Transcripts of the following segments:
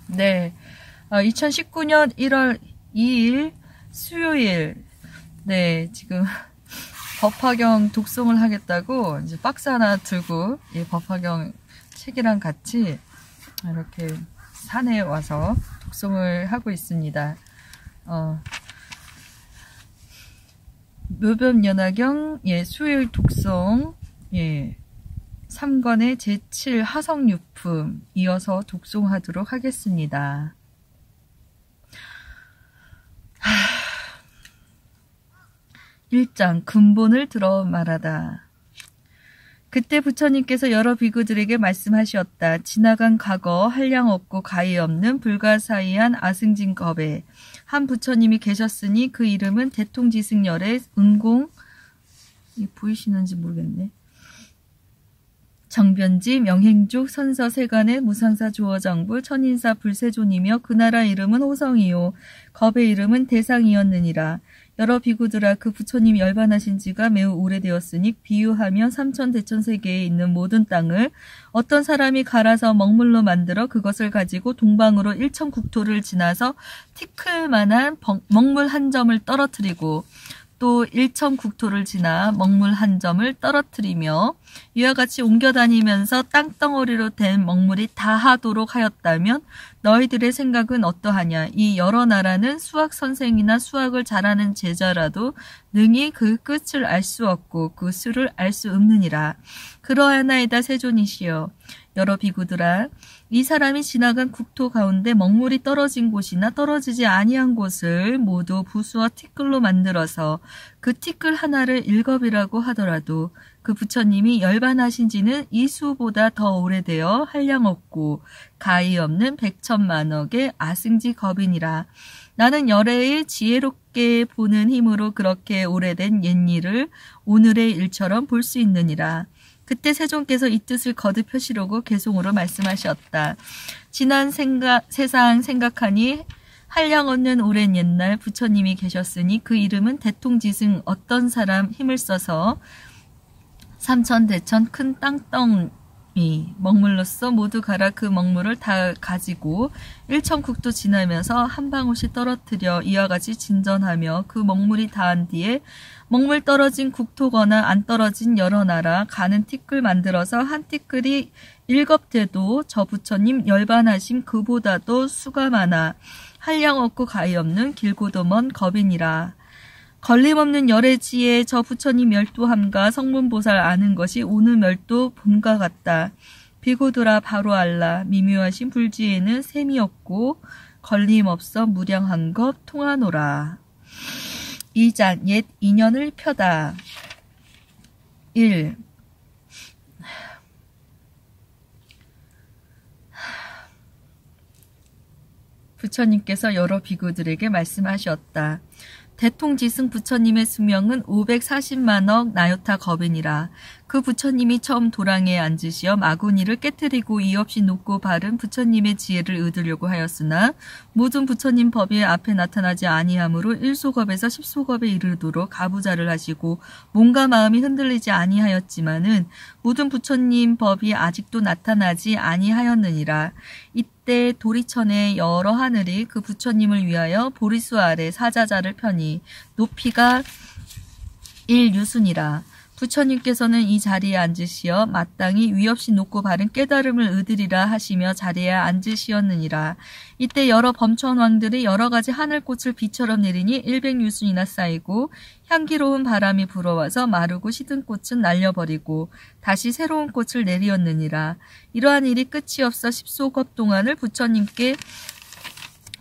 네. 2019년 1월 2일 수요일, 네, 지금 법화경 독송을 하겠다고 이제 박스 하나 들고 이 법화경 책이랑 같이 이렇게 산에 와서 독송을 하고 있습니다. 묘변연화경, 예, 수요일 독송, 예, 3권의 제7 하성유품 이어서 독송하도록 하겠습니다. 1장 근본을 들어 말하다. 그때 부처님께서 여러 비구들에게 말씀하셨다. 지나간 과거 한량 없고 가히 없는 불가사의한 아승진겁에 한 부처님이 계셨으니 그 이름은 대통지승열의 은공, 보이시는지 모르겠네. 정변지 명행죽 선서세간의 무상사 조어정부 천인사 불세존이며 그 나라 이름은 호성이요 겁의 이름은 대상이었느니라. 여러 비구들아 그 부처님 열반하신 지가 매우 오래되었으니 비유하며 삼천대천세계에 있는 모든 땅을 어떤 사람이 갈아서 먹물로 만들어 그것을 가지고 동방으로 일천국토를 지나서 티클만한 먹물 한 점을 떨어뜨리고 또 일천국토를 지나 먹물 한 점을 떨어뜨리며 이와 같이 옮겨다니면서 땅덩어리로 된 먹물이 다하도록 하였다면 너희들의 생각은 어떠하냐. 이 여러 나라는 수학 선생이나 수학을 잘하는 제자라도 능히 그 끝을 알 수 없고 그 수를 알 수 없느니라. 그러하나이다 세존이시여. 여러 비구들아 이 사람이 지나간 국토 가운데 먹물이 떨어진 곳이나 떨어지지 아니한 곳을 모두 부수어 티끌로 만들어서 그 티끌 하나를 일겁이라고 하더라도 그 부처님이 열반하신 지는 이 수보다 더 오래되어 한량 없고 가히 없는 백천만억의 아승지 겁이니라. 나는 열애의 지혜롭게 보는 힘으로 그렇게 오래된 옛일을 오늘의 일처럼 볼 수 있느니라. 그때 세존께서 이 뜻을 거듭 펴시려고 개송으로 말씀하셨다. 지난 세상 생각하니 한량 없는 오랜 옛날 부처님이 계셨으니 그 이름은 대통지승 어떤 사람 힘을 써서 삼천대천 큰 땅덩이 먹물로써 모두 갈아 그 먹물을 다 가지고 일천국도 지나면서 한 방울씩 떨어뜨려 이와 같이 진전하며 그 먹물이 다한 뒤에 먹물 떨어진 국토거나 안 떨어진 여러 나라 가는 티끌 만들어서 한 티끌이 일겁돼도 저 부처님 열반하심 그보다도 수가 많아 한량 없고 가히 없는 길고도 먼 겁이니라. 걸림없는 열애지에 저 부처님 열도함과 성문보살 아는 것이 오늘 멸도 봄과 같다. 비구들아 바로 알라. 미묘하신 불지에는 셈이 없고 걸림없어 무량한 것 통하노라. 2장 옛 인연을 펴다. 1. 부처님께서 여러 비구들에게 말씀하셨다. 대통지승 부처님의 수명은 540만억 나요타 겁이니라. 그 부처님이 처음 도랑에 앉으시어 마구니를 깨뜨리고 이 없이 높고 바른 부처님의 지혜를 얻으려고 하였으나 모든 부처님 법이 앞에 나타나지 아니하므로 1소겁에서 10소겁에 이르도록 가부좌를 하시고 몸과 마음이 흔들리지 아니하였지만은 모든 부처님 법이 아직도 나타나지 아니하였느니라. 이때 도리천의 여러 하늘이 그 부처님을 위하여 보리수 아래 사자자를 펴니 높이가 1유순이라. 부처님께서는 이 자리에 앉으시어 마땅히 위 없이 높고 바른 깨달음을 얻으리라 하시며 자리에 앉으시었느니라. 이때 여러 범천왕들이 여러 가지 하늘꽃을 비처럼 내리니 100유순이나 쌓이고 향기로운 바람이 불어와서 마르고 시든 꽃은 날려버리고 다시 새로운 꽃을 내리었느니라. 이러한 일이 끝이 없어 10소겁 동안을 부처님께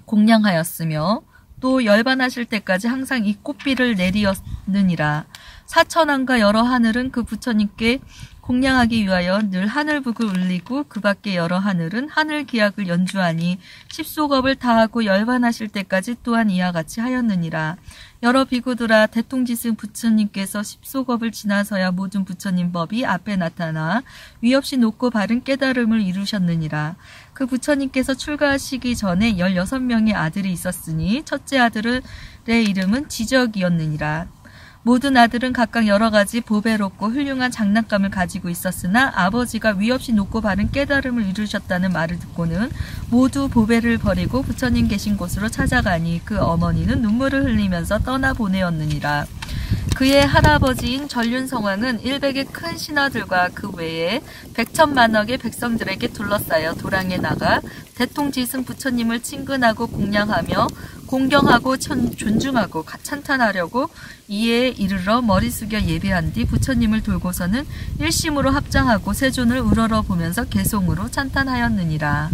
공양하였으며 또 열반하실 때까지 항상 이 꽃비를 내리었느니라. 사천왕과 여러 하늘은 그 부처님께 공양하기 위하여 늘 하늘북을 울리고 그 밖에 여러 하늘은 하늘 기악을 연주하니 10소겁을 다하고 열반하실 때까지 또한 이와 같이 하였느니라. 여러 비구들아 대통지승 부처님께서 10소겁을 지나서야 모든 부처님 법이 앞에 나타나 위 없이 높고 바른 깨달음을 이루셨느니라. 그 부처님께서 출가하시기 전에 16명의 아들이 있었으니 첫째 아들의 이름은 지적이었느니라. 모든 아들은 각각 여러 가지 보배롭고 훌륭한 장난감을 가지고 있었으나 아버지가 위 없이 높고 바른 깨달음을 이루셨다는 말을 듣고는 모두 보배를 버리고 부처님 계신 곳으로 찾아가니 그 어머니는 눈물을 흘리면서 떠나보내었느니라. 그의 할아버지인 전륜성왕은 100의 큰 신하들과 그 외에 100천만억의 백성들에게 둘러싸여 도량에 나가 대통지승 부처님을 친근하고 공양하며 공경하고 존중하고 찬탄하려고 이에 이르러 머리 숙여 예배한 뒤 부처님을 돌고서는 일심으로 합장하고 세존을 우러러 보면서 개송으로 찬탄하였느니라.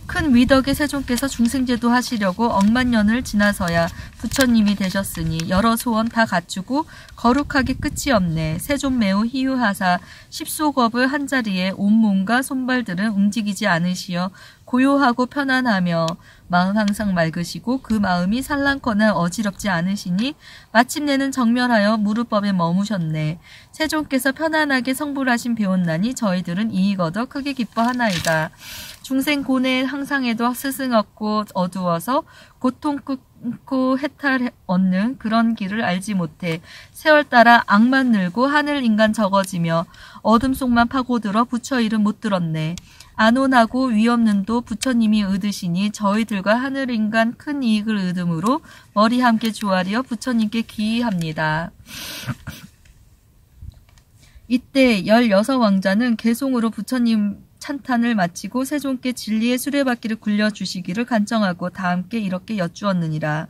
큰 위덕의 세존께서 중생제도 하시려고 억만년을 지나서야 부처님이 되셨으니 여러 소원 다 갖추고 거룩하게 끝이 없네. 세존 매우 희유하사 십소겁을 한자리에 온몸과 손발들은 움직이지 않으시어 고요하고 편안하며 마음 항상 맑으시고 그 마음이 산란거나 어지럽지 않으시니 마침내는 정멸하여 무릇법에 머무셨네. 세존께서 편안하게 성불하신 배웠나니 저희들은 이익 얻어 크게 기뻐하나이다. 중생 고뇌 항상에도 스승 얻고 어두워서 고통 끊고 해탈 얻는 그런 길을 알지 못해 세월 따라 악만 늘고 하늘 인간 적어지며 어둠 속만 파고들어 부처 일은 못 들었네. 안온하고 위없는도 부처님이 얻으시니 저희들과 하늘 인간 큰 이익을 얻음으로 머리 함께 조아리어 부처님께 기이합니다. 이때 16왕자는 개송으로 부처님 찬탄을 마치고 세존께 진리의 수레바퀴를 굴려주시기를 간청하고 다 함께 이렇게 여쭈었느니라.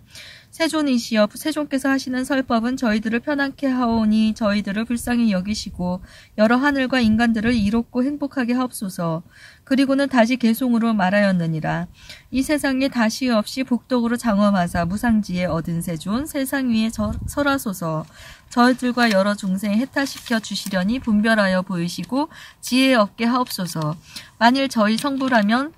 세존이시여 세존께서 하시는 설법은 저희들을 편안케 하오니 저희들을 불쌍히 여기시고 여러 하늘과 인간들을 이롭고 행복하게 하옵소서. 그리고는 다시 개송으로 말하였느니라. 이 세상에 다시 없이 복덕으로 장엄하사 무상지에 얻은 세존 세상 위에 설하소서. 저희들과 여러 중생에 해탈시켜 주시려니 분별하여 보이시고 지혜 얻게 하옵소서. 만일 저희 성불하면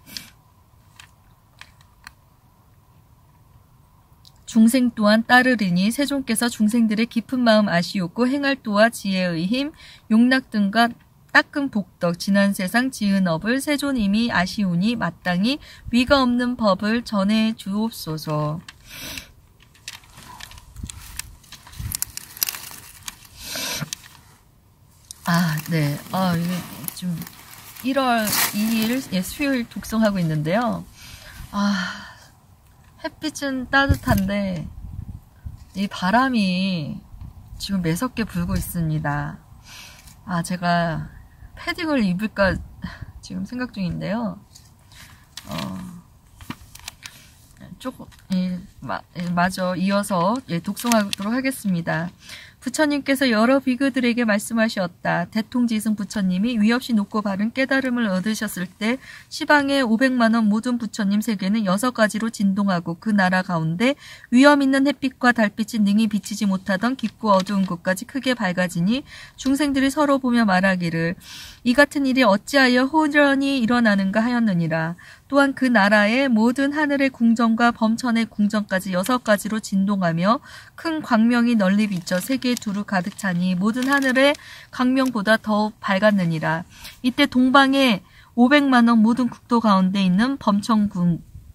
중생 또한 따르리니 세존께서 중생들의 깊은 마음 아시옵고 행할도와 지혜의 힘, 용락 등과 닦은 복덕, 지난 세상 지은 업을 세존임이 아시오니 마땅히 위가 없는 법을 전해 주옵소서. 네. 이게 좀 1월 2일 수요일 독성하고 있는데요. 햇빛은 따뜻한데 이 바람이 지금 매섭게 불고 있습니다. 제가 패딩을 입을까 지금 생각 중인데요. 조금 마저 이어서 독송하도록 하겠습니다. 부처님께서 여러 비그들에게 말씀하셨다. 대통지승 부처님이 위 없이 높고 바른 깨달음을 얻으셨을 때 시방의 500만원 모든 부처님 세계는 6가지로 진동하고 그 나라 가운데 위엄 있는 햇빛과 달빛이 능히 비치지 못하던 깊고 어두운 곳까지 크게 밝아지니 중생들이 서로 보며 말하기를 이 같은 일이 어찌하여 호련히 일어나는가 하였느니라. 또한 그 나라의 모든 하늘의 궁정과 범천의 궁정까지 6가지로 진동하며 큰 광명이 널리 비쳐 세계에 두루 가득 차니 모든 하늘의 광명보다 더욱 밝았느니라. 이때 동방에 500만원 모든 국도 가운데 있는 범천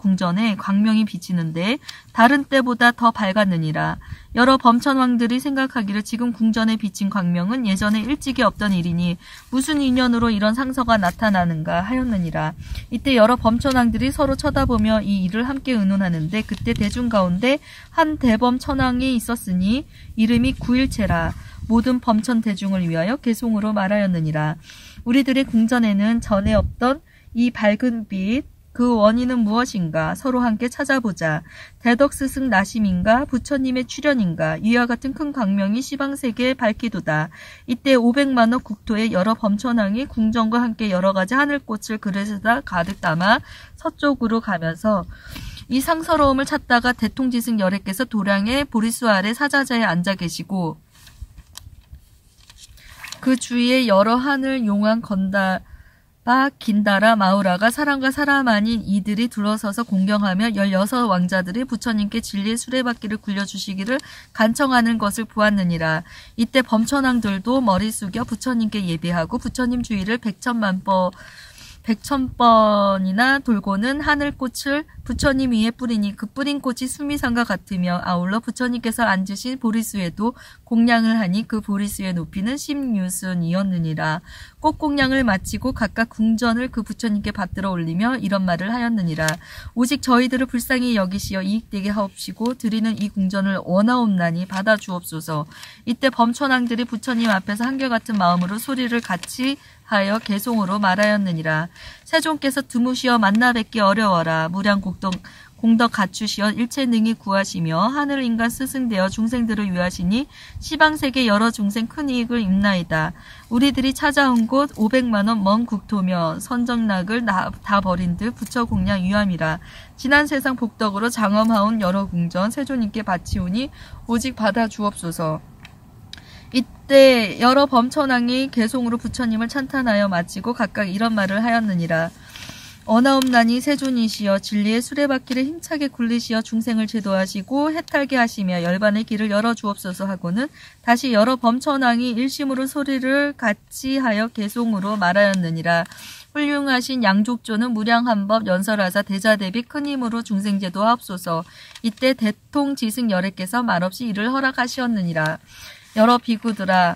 궁전에 광명이 비치는데 다른 때보다 더 밝았느니라. 여러 범천왕들이 생각하기를 지금 궁전에 비친 광명은 예전에 일찍이 없던 일이니 무슨 인연으로 이런 상서가 나타나는가 하였느니라. 이때 여러 범천왕들이 서로 쳐다보며 이 일을 함께 의논하는데 그때 대중 가운데 한 대범 천왕이 있었으니 이름이 구일체라. 모든 범천 대중을 위하여 개송으로 말하였느니라. 우리들의 궁전에는 전에 없던 이 밝은 빛 그 원인은 무엇인가 서로 함께 찾아보자. 대덕스승 나심인가 부처님의 출현인가 이와 같은 큰 광명이 시방세계에 밝히도다. 이때 500만억 국토의 여러 범천왕이 궁정과 함께 여러가지 하늘꽃을 그릇에다 가득 담아 서쪽으로 가면서 이 상서로움을 찾다가 대통지승 열애께서 도량의 보리수 아래 사자자에 앉아 계시고 그 주위에 여러 하늘 용왕 긴다라 마우라가 사람과 사람 아닌 이들이 둘러서서 공경하며 16왕자들이 부처님께 진리의 수레바퀴를 굴려주시기를 간청하는 것을 보았느니라. 이때 범천왕들도 머리 숙여 부처님께 예배하고 부처님 주위를 100,000번이나 돌고는 하늘꽃을 부처님 위에 뿌리니 그 뿌린 꽃이 수미산과 같으며 아울러 부처님께서 앉으신 보리수에도 공양을 하니 그 보리수의 높이는 10유순이었느니라. 꽃공양을 마치고 각각 궁전을 그 부처님께 받들어 올리며 이런 말을 하였느니라. 오직 저희들을 불쌍히 여기시어 이익되게 하옵시고 드리는 이 궁전을 원하옵나니 받아 주옵소서. 이때 범천왕들이 부처님 앞에서 한결같은 마음으로 소리를 같이 하여 개송으로 말하였느니라. 세존께서 드무시어 만나 뵙기 어려워라. 공덕 갖추시어 일체 능히 구하시며 하늘 인간 스승되어 중생들을 위하시니 시방세계 여러 중생 큰 이익을 입나이다. 우리들이 찾아온 곳 500만원 먼 국토며 선정락을 다 버린 듯 부처 공양 유함이라. 지난 세상 복덕으로 장엄하온 여러 궁전 세존님께 바치오니 오직 받아 주옵소서. 이때 여러 범천왕이 개송으로 부처님을 찬탄하여 마치고 각각 이런 말을 하였느니라. 어나옵나니 세존이시여 진리의 수레바퀴를 힘차게 굴리시어 중생을 제도하시고 해탈게 하시며 열반의 길을 열어주옵소서 하고는 다시 여러 범천왕이 일심으로 소리를 같이 하여 개송으로 말하였느니라. 훌륭하신 양족조는 무량한법 연설하사 대자대비 큰 힘으로 중생 제도하옵소서. 이때 대통지승 열애께서 말없이 이를 허락하시었느니라. 여러 비구들아,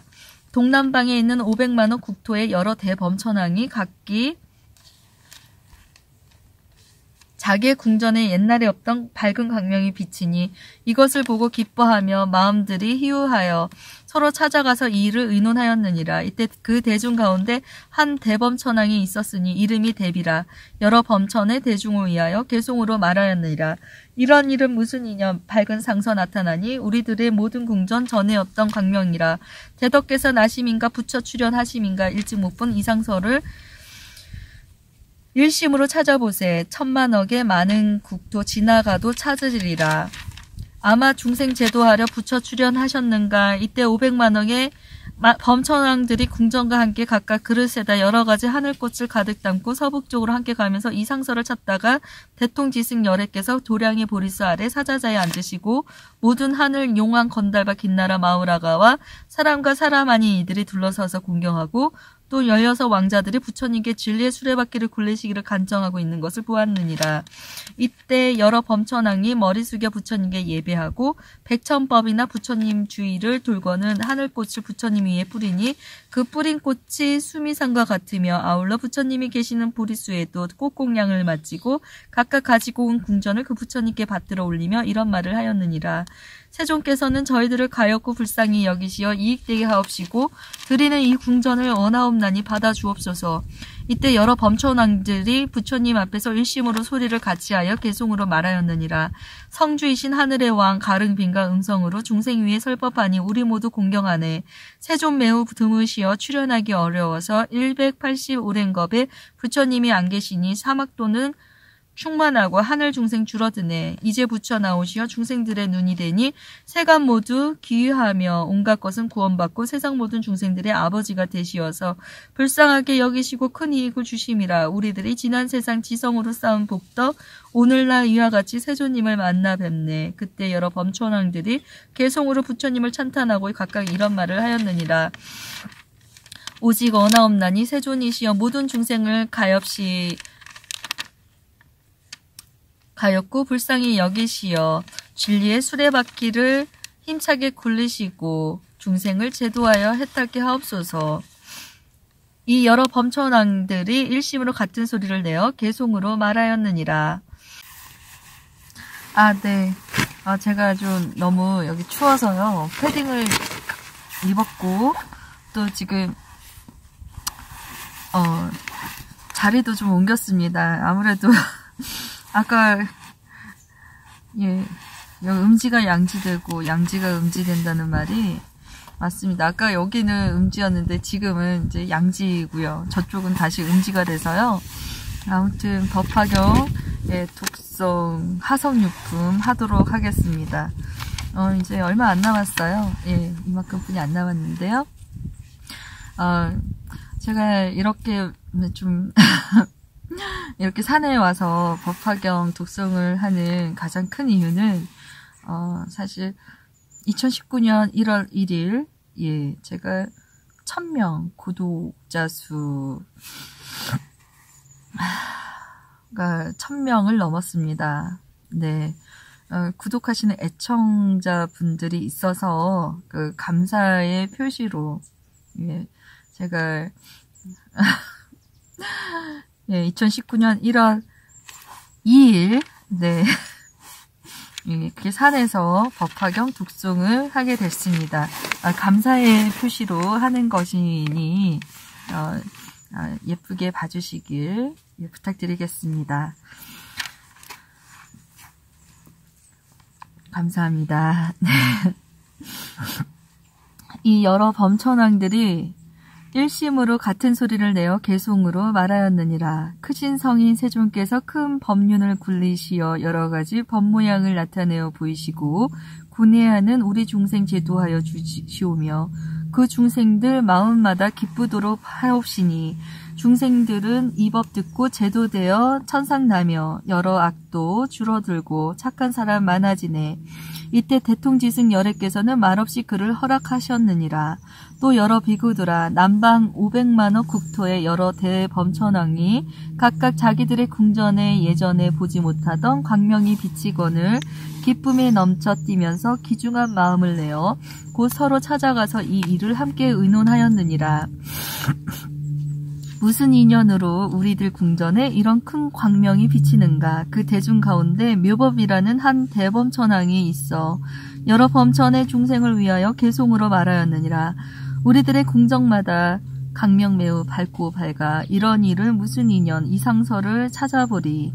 동남방에 있는 500만원 국토의 여러 대범천왕이 각기 자기의 궁전에 옛날에 없던 밝은 광명이 비치니 이것을 보고 기뻐하며 마음들이 희우하여 서로 찾아가서 이 일을 의논하였느니라. 이때 그 대중 가운데 한 대범천왕이 있었으니 이름이 대비라. 여러 범천의 대중을 위하여 개송으로 말하였느니라. 이런 일은 무슨 이념 밝은 상서 나타나니 우리들의 모든 궁전 전에 없던 광명이라. 대덕께서 나심인가 부처 출현하심인가 일찍 못 본 이상서를 일심으로 찾아보세. 1000만억의 많은 국토 지나가도 찾으리라. 아마 중생 제도하려 부처 출현하셨는가. 이때 500만억의 범천왕들이 궁전과 함께 각각 그릇에다 여러가지 하늘꽃을 가득 담고 서북쪽으로 함께 가면서 이 상서를 찾다가 대통지승 열애께서 도량의 보리수 아래 사자자에 앉으시고 모든 하늘 용왕 건달바 긴나라 마우라가와 사람과 사람 아닌 이들이 둘러서서 공경하고 또 16왕자들이 부처님께 진리의 수레바퀴를 굴리시기를 간청하고 있는 것을 보았느니라. 이때 여러 범천왕이 머리 숙여 부처님께 예배하고 100,000법이나 부처님 주위를 돌고는 하늘꽃을 부처님 위에 뿌리니 그 뿌린 꽃이 수미산과 같으며 아울러 부처님이 계시는 보리수에도 꽃공양을 마치고 각각 가지고 온 궁전을 그 부처님께 받들어 올리며 이런 말을 하였느니라. 세존께서는 저희들을 가엾고 불쌍히 여기시어 이익되게 하옵시고 드리는 이 궁전을 원하옵나니 받아 주옵소서. 이때 여러 범천왕들이 부처님 앞에서 일심으로 소리를 같이하여 개송으로 말하였느니라. 성주이신 하늘의 왕 가릉빈과 음성으로 중생 위에 설법하니 우리 모두 공경하네. 세존 매우 드무시어 출현하기 어려워서 185랭겁에 부처님이 안 계시니 사막도는 충만하고 하늘 중생 줄어드네. 이제 부처 나오시어 중생들의 눈이 되니 세간 모두 기유하며 온갖 것은 구원받고 세상 모든 중생들의 아버지가 되시어서 불쌍하게 여기시고 큰 이익을 주심이라. 우리들이 지난 세상 지성으로 쌓은 복덕 오늘날 이와 같이 세존님을 만나 뵙네. 그때 여러 범천왕들이 개송으로 부처님을 찬탄하고 각각 이런 말을 하였느니라. 오직 어나옵나니 세존이시여 모든 중생을 가엾고 불쌍히 여기시어 진리의 수레바퀴를 힘차게 굴리시고 중생을 제도하여 해탈게 하옵소서. 이 여러 범천왕들이 일심으로 같은 소리를 내어 개송으로 말하였느니라. 네. 제가 좀 너무 여기 추워서요. 패딩을 입었고 또 지금 자리도 좀 옮겼습니다. 아무래도 아까 여기 음지가 양지되고 양지가 음지된다는 말이 맞습니다. 아까 여기는 음지였는데 지금은 이제 양지고요. 저쪽은 다시 음지가 돼서요. 아무튼 법화경의 독성 하성유품 하도록 하겠습니다. 이제 얼마 안 남았어요. 이만큼뿐이 안 남았는데요. 제가 이렇게 좀 이렇게 산에 와서 법화경 독송을 하는 가장 큰 이유는 사실 2019년 1월 1일 제가 1000명 구독자 수 1000명을 넘었습니다. 네. 구독하시는 애청자분들이 있어서 감사의 표시로 예, 제가 예, 2019년 1월 2일 네. 이렇게 산에서 법화경 독송을 하게 됐습니다. 감사의 표시로 하는 것이니 예쁘게 봐주시길 부탁드리겠습니다. 감사합니다. 네. 이 여러 범천왕들이 일심으로 같은 소리를 내어 개송으로 말하였느니라. 크신 성인 세존께서 큰 법륜을 굴리시어 여러 가지 법모양을 나타내어 보이시고 군해하는 우리 중생 제도하여 주시오며 그 중생들 마음마다 기쁘도록 하옵시니 중생들은 이 법 듣고 제도되어 천상나며 여러 악도 줄어들고 착한 사람 많아지네. 이때 대통지승 열애께서는 말없이 그를 허락하셨느니라. 또 여러 비구들아 남방 500만억 국토의 여러 대범천왕이 각각 자기들의 궁전에 예전에 보지 못하던 광명이 비치거늘 기쁨에 넘쳐 뛰면서 기중한 마음을 내어 곧 서로 찾아가서 이 일을 함께 의논하였느니라. 무슨 인연으로 우리들 궁전에 이런 큰 광명이 비치는가. 그 대중 가운데 묘법이라는 한 대범천왕이 있어 여러 범천의 중생을 위하여 개송으로 말하였느니라. 우리들의 궁정마다 강명 매우 밝고 밝아 이런 일을 무슨 인연 이 상서를 찾아보리.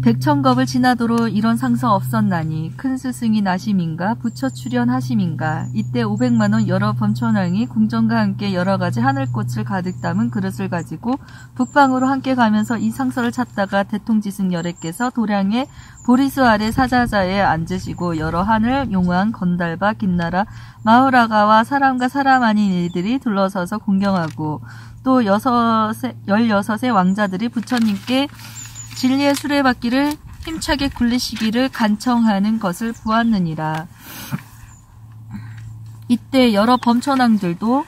백천겁을 지나도록 이런 상서 없었나니 큰 스승이 나심인가 부처 출현하심인가. 이때 500만원 여러 범천왕이 궁정과 함께 여러가지 하늘꽃을 가득 담은 그릇을 가지고 북방으로 함께 가면서 이 상서를 찾다가 대통지승 열애께서 도량의 보리수 아래 사자자에 앉으시고 여러 하늘 용왕 건달바 김나라 마을아가와 사람과 사람 아닌 이들이 둘러서서 공경하고 또 16의 왕자들이 부처님께 진리의 수레바퀴를 힘차게 굴리시기를 간청하는 것을 보았느니라. 이때 여러 범천왕들도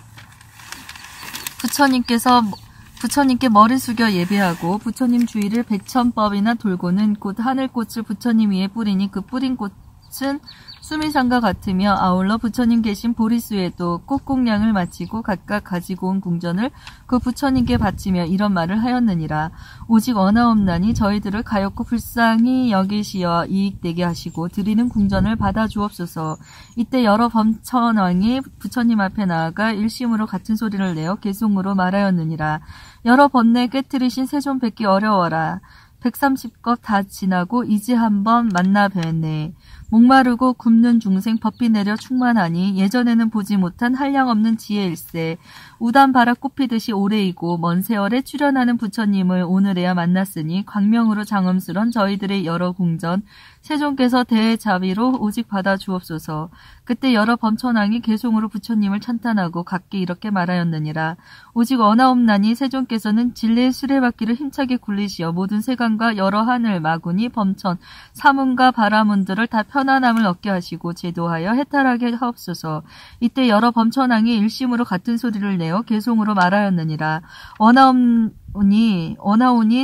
부처님께 머리 숙여 예배하고 부처님 주위를 백천법이나 돌고는 곧 하늘꽃을 부처님 위에 뿌리니 그 뿌린 꽃은 수미산과 같으며 아울러 부처님 계신 보리수에도 꽃공량을 마치고 각각 가지고 온 궁전을 그 부처님께 바치며 이런 말을 하였느니라. 오직 원하옵나니 저희들을 가엾고 불쌍히 여기시어 이익되게 하시고 드리는 궁전을 받아 주옵소서. 이때 여러 범천왕이 부처님 앞에 나아가 일심으로 같은 소리를 내어 개송으로 말하였느니라. 여러 번뇌 꿰트리신 세존 뵙기 어려워라. 130것 다 지나고 이제 한번 만나 뵈네. 목마르고 굶는 중생 법비 내려 충만하니 예전에는 보지 못한 한량없는 지혜일세. 우단바라 꽃피듯이 오래이고 먼 세월에 출현하는 부처님을 오늘에야 만났으니 광명으로 장엄스런 저희들의 여러 궁전 세존께서 대자비로 오직 받아 주옵소서. 그때 여러 범천왕이 개송으로 부처님을 찬탄하고 각기 이렇게 말하였느니라. 오직 원하옵나니 세존께서는 진리의 수레바퀴를 힘차게 굴리시어 모든 세간과 여러 하늘 마구니 범천 사문과 바라문들을 다 편안함을 얻게 하시고 제도하여 해탈하게 하옵소서. 이때 여러 범천왕이 일심으로 같은 소리를 내어 개송으로 말하였느니라. 원하오니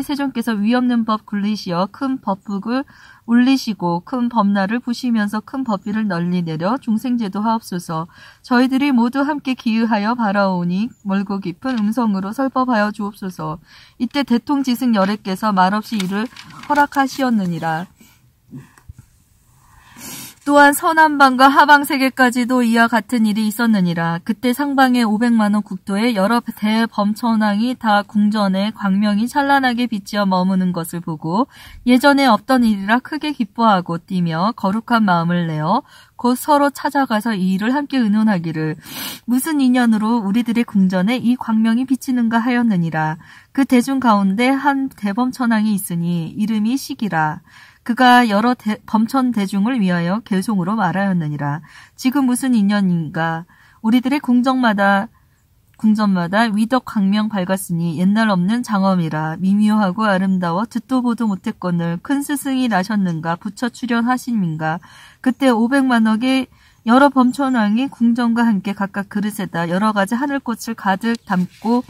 세존께서 위없는 법 굴리시어 큰 법북을 울리시고 큰 법날을 부시면서 큰 법비를 널리 내려 중생제도 하옵소서. 저희들이 모두 함께 기의하여 바라오니 멀고 깊은 음성으로 설법하여 주옵소서. 이때 대통지승 열애께서 말없이 이를 허락하시었느니라. 또한 서남방과 하방세계까지도 이와 같은 일이 있었느니라. 그때 상방의 500만원 국토에 여러 대범천왕이 다 궁전에 광명이 찬란하게 비치어 머무는 것을 보고 예전에 없던 일이라 크게 기뻐하고 뛰며 거룩한 마음을 내어 곧 서로 찾아가서 이 일을 함께 의논하기를 무슨 인연으로 우리들의 궁전에 이 광명이 비치는가 하였느니라. 그 대중 가운데 한 대범천왕이 있으니 이름이 시기라. 그가 여러 범천 대중을 위하여 개송으로 말하였느니라. 지금 무슨 인연인가. 우리들의 궁전마다 위덕 광명 밝았으니 옛날 없는 장엄이라. 미묘하고 아름다워 듣도 보도 못했거늘 큰 스승이 나셨는가 부처 출현하심인가. 그때 500만억의 여러 범천왕이 궁전과 함께 각각 그릇에다 여러 가지 하늘꽃을 가득 담고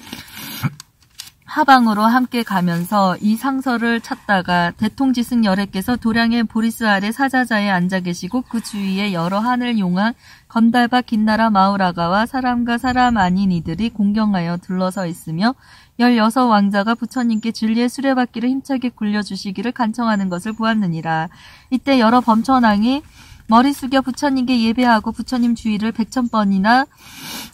하방으로 함께 가면서 이 상서를 찾다가 대통지승 열애께서 도량의 보리스 아래 사자자에 앉아 계시고 그 주위에 여러 하늘 용왕 건달바 긴나라 마우라가와 사람과 사람 아닌 이들이 공경하여 둘러서 있으며 16왕자가 부처님께 진리의 수레바퀴를 힘차게 굴려주시기를 간청하는 것을 보았느니라. 이때 여러 범천왕이 머리 숙여 부처님께 예배하고 부처님 주위를 100,000번이나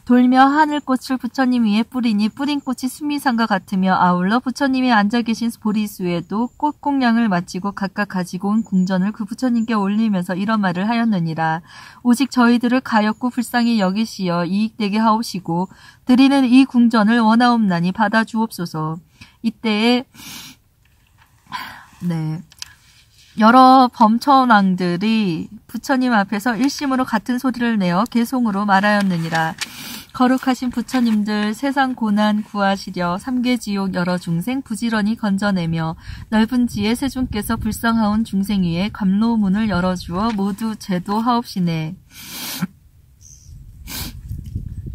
돌며 하늘꽃을 부처님 위에 뿌리니 뿌린 꽃이 수미산과 같으며 아울러 부처님이 앉아 계신 보리수에도 꽃공양을 마치고 각각 가지고 온 궁전을 그 부처님께 올리면서 이런 말을 하였느니라. 오직 저희들을 가엾고 불쌍히 여기시어 이익되게 하옵시고 드리는 이 궁전을 원하옵나니 받아주옵소서. 이때에 여러 범천왕들이 부처님 앞에서 일심으로 같은 소리를 내어 개송으로 말하였느니라. 거룩하신 부처님들 세상 고난 구하시려 삼계지옥 여러 중생 부지런히 건져내며 넓은 지혜 세존께서 불쌍하온 중생 위에 감로문을 열어주어 모두 제도하옵시네.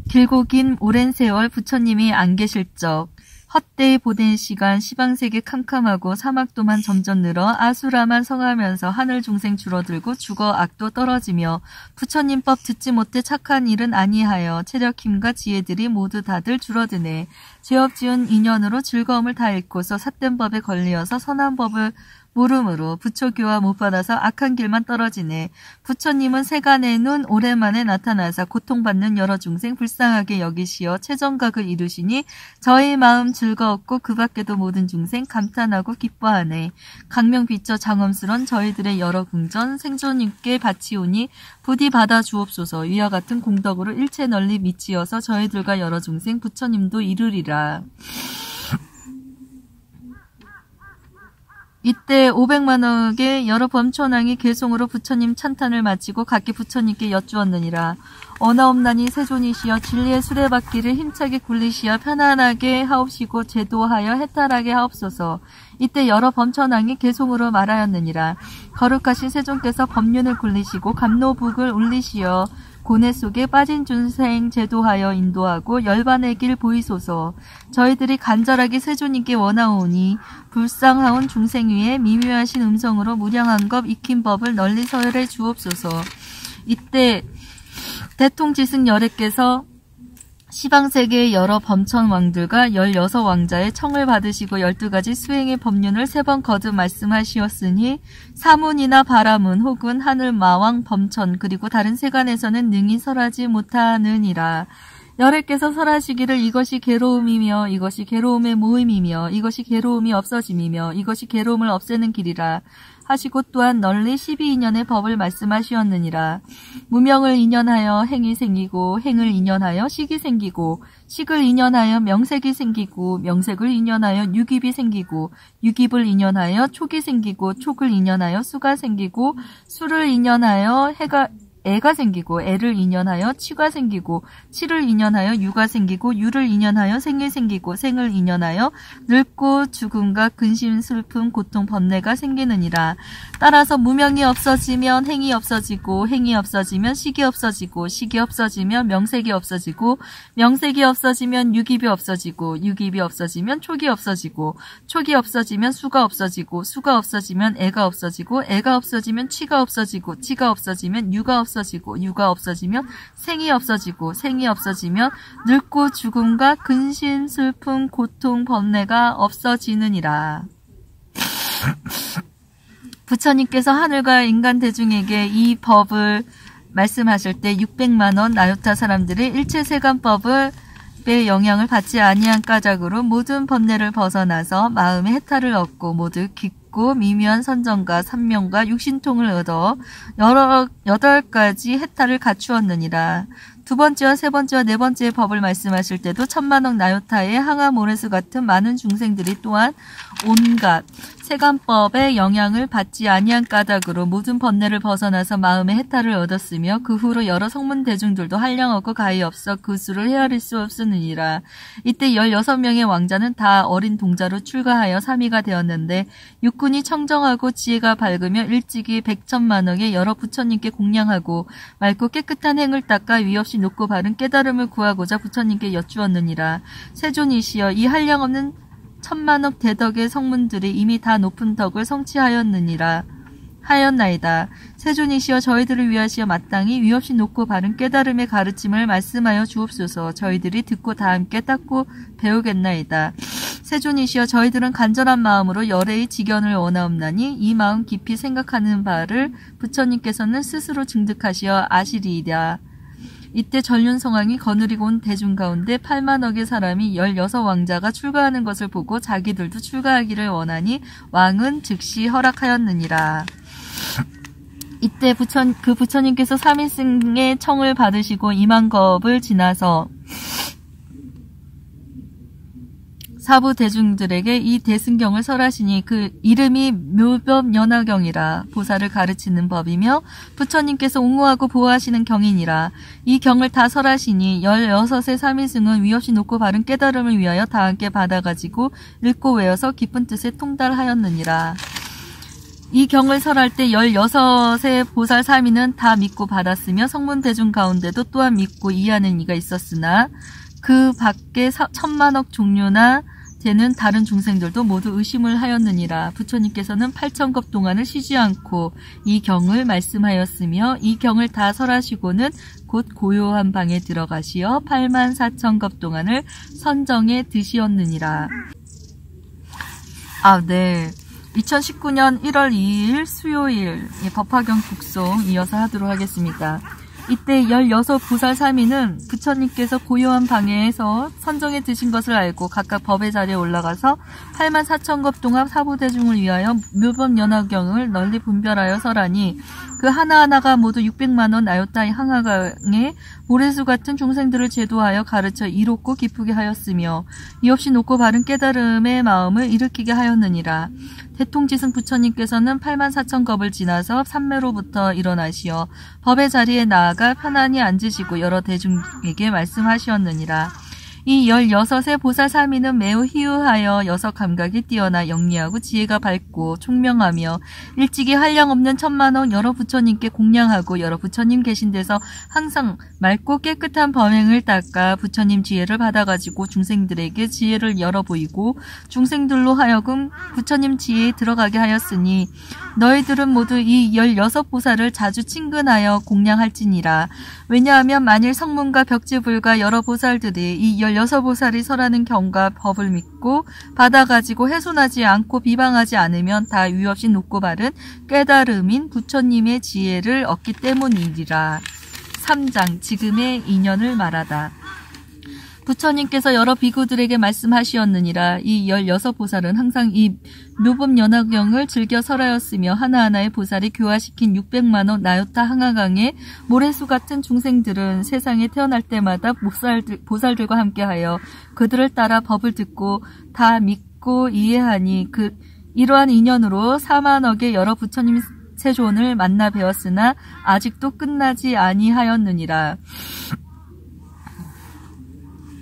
길고 긴 오랜 세월 부처님이 안 계실 적 헛되이 보낸 시간 시방세계 캄캄하고 사막도만 점점 늘어 아수라만 성하면서 하늘 중생 줄어들고 죽어 악도 떨어지며 부처님 법 듣지 못해 착한 일은 아니하여 체력 힘과 지혜들이 모두 다들 줄어드네. 죄업 지은 인연으로 즐거움을 다 잃고서 삿된 법에 걸리어서 선한 법을 모름으로 부처교화 못 받아서 악한 길만 떨어지네. 부처님은 세간의 눈 오랜만에 나타나사 고통받는 여러 중생 불쌍하게 여기시어 최정각을 이루시니 저희 마음 즐거웠고 그 밖에도 모든 중생 감탄하고 기뻐하네. 강명 비쳐 장엄스런 저희들의 여러 궁전 생존님께 바치오니 부디 받아 주옵소서. 위와 같은 공덕으로 일체 널리 미치어서 저희들과 여러 중생 부처님도 이르리라. 이때 500만억의 여러 범천왕이 개송으로 부처님 찬탄을 마치고 각기 부처님께 여쭈었느니라. 언하옵나니 세존이시여 진리의 수레바퀴를 힘차게 굴리시어 편안하게 하옵시고 제도하여 해탈하게 하옵소서. 이때 여러 범천왕이 개송으로 말하였느니라. 거룩하신 세존께서 법륜을 굴리시고 감노북을 울리시어 고뇌 속에 빠진 중생 제도하여 인도하고 열반의 길 보이소서. 저희들이 간절하게 세존님께 원하오니 불쌍하온 중생 위에 미묘하신 음성으로 무량한 것 익힌 법을 널리 설해 주옵소서. 이때 대통지승 열애께서 시방세계의 여러 범천왕들과 16왕자의 청을 받으시고 12가지 수행의 법륜을 3번 거듭 말씀하시었으니 사문이나 바라문 혹은 하늘마왕 범천 그리고 다른 세간에서는 능히 설하지 못하느니라. 열애께서 설하시기를 이것이 괴로움이며 이것이 괴로움의 모임이며 이것이 괴로움이 없어짐이며 이것이 괴로움을 없애는 길이라 하시고 또한 널리 12인연의 법을 말씀하시었느니라. 무명을 인연하여 행이 생기고 행을 인연하여 식이 생기고 식을 인연하여 명색이 생기고 명색을 인연하여 유깁이 생기고 유깁을 인연하여 촉이 생기고 촉을 인연하여 수가 생기고 수를 인연하여 애가 생기고 애를 인연하여 치가 생기고 치를 인연하여 유가 생기고 유를 인연하여 생이 생기고 생을 인연하여 늙고 죽음과 근심 슬픔 고통 번뇌가 생기느니라. 따라서 무명이 없어지면 행이 없어지고 행이 없어지면 식이 없어지고 식이 없어지면 명색이 없어지고 명색이 없어지면 유깁이 없어지고 유깁이 없어지면 촉이 없어지고 촉이 없어지면 수가 없어지고 수가 없어지면 애가 없어지고 애가 없어지면 치가 없어지고 치가 없어지면 유가 없어지고 유가 없어지면 생이 없어지고 생이 없어지면 늙고 죽음과 근심 슬픔 고통 번뇌가 없어지느니라. 부처님께서 하늘과 인간 대중에게 이 법을 말씀하실 때 600만원 나요타 사람들이 일체 세간법을 영향을 받지 아니한 까닭으로 모든 번뇌를 벗어나서 마음의 해탈을 얻고 모두 깊고 미묘한 선정과 삼명과 육신통을 얻어 8가지 해탈을 갖추었느니라. 두 번째와 세 번째와 네 번째의 법을 말씀하실 때도 1000만억 나요타의 항아 모레스 같은 많은 중생들이 또한 온갖 세간법의 영향을 받지 아니한 까닭으로 모든 번뇌를 벗어나서 마음의 해탈을 얻었으며 그 후로 여러 성문 대중들도 한량없고 가히 없어 그 수를 헤아릴 수 없으니라. 이때 16명의 왕자는 다 어린 동자로 출가하여 삼위가 되었는데 육군이 청정하고 지혜가 밝으며 일찍이 100,000만억의 여러 부처님께 공양하고 맑고 깨끗한 행을 닦아 위 없이 높고 바른 깨달음을 구하고자 부처님께 여쭈었느니라. 세존이시여 이 한량없는 천만억 대덕의 성문들이 이미 다 높은 덕을 성취하였나이다. 세존이시여 저희들을 위하시어 마땅히 위없이 높고 바른 깨달음의 가르침을 말씀하여 주옵소서. 저희들이 듣고 다 함께 닦고 배우겠나이다. 세존이시여 저희들은 간절한 마음으로 열애의 직연을 원하옵나니 이 마음 깊이 생각하는 바를 부처님께서는 스스로 증득하시어 아시리이다. 이때 전륜성왕이 거느리고 온 대중 가운데 8만억의 사람이 16왕자가 출가하는 것을 보고 자기들도 출가하기를 원하니 왕은 즉시 허락하였느니라. 이때 부처님께서 삼일승의 청을 받으시고 이만겁을 지나서 사부 대중들에게 이 대승경을 설하시니 그 이름이 묘법연화경이라. 보살을 가르치는 법이며 부처님께서 옹호하고 보호하시는 경이니라. 이 경을 다 설하시니 16의 삼일승은 위없이 높고 바른 깨달음을 위하여 다 함께 받아가지고 읽고 외워서 깊은 뜻에 통달하였느니라. 이 경을 설할 때 16의 보살 사미는 다 믿고 받았으며 성문 대중 가운데도 또한 믿고 이해하는 이가 있었으나 그 밖에 천만억 종류나 되는 다른 중생들도 모두 의심을 하였느니라. 부처님께서는 8,000겁 동안을 쉬지 않고 이 경을 말씀하였으며 이 경을 다 설하시고는 곧 고요한 방에 들어가시어 84,000겁 동안을 선정에 드시었느니라. 네. 2019년 1월 2일 수요일 법화경 북송 이어서 하도록 하겠습니다. 이때 16보살 사미는 부처님께서 고요한 방에서 선정해 드신 것을 알고 각각 법의 자리에 올라가서 84,000겁 동안 사부대중을 위하여 묘법연화경을 널리 분별하여 설하니 그 하나하나가 모두 600만원 나요타의 항하강에 모래수 같은 중생들을 제도하여 가르쳐 이롭고 기쁘게 하였으며 이없이 높고 바른 깨달음의 마음을 일으키게 하였느니라. 대통지승 부처님께서는 84,000겁을 지나서 삼매로부터 일어나시어 법의 자리에 나아가 편안히 앉으시고 여러 대중에게 말씀하시었느니라. 이 16의 보살 사미는 매우 희유하여 여섯 감각이 뛰어나 영리하고 지혜가 밝고 총명하며 일찍이 한량없는 천만억 여러 부처님께 공양하고 여러 부처님 계신 데서 항상 맑고 깨끗한 범행을 닦아 부처님 지혜를 받아가지고 중생들에게 지혜를 열어 보이고 중생들로 하여금 부처님 지혜에 들어가게 하였으니 너희들은 모두 이 16보살을 자주 친근하여 공양할지니라. 왜냐하면 만일 성문과 벽지불과 여러 보살들이 이 16보살이 설하는 경과 법을 믿고 받아가지고 훼손하지 않고 비방하지 않으면 다 위없이 높고 바른 깨달음인 부처님의 지혜를 얻기 때문이리라. 3장 지금의 인연을 말하다. 부처님께서 여러 비구들에게 말씀하시었느니라. 이 16보살은 항상 이 묘법연화경을 즐겨 설하였으며 하나하나의 보살이 교화시킨 600만원 나요타 항하강의 모래수 같은 중생들은 세상에 태어날 때마다 보살들과 함께하여 그들을 따라 법을 듣고 다 믿고 이해하니 이러한 인연으로 4만억의 여러 부처님 세존을 만나 배웠으나 아직도 끝나지 아니하였느니라.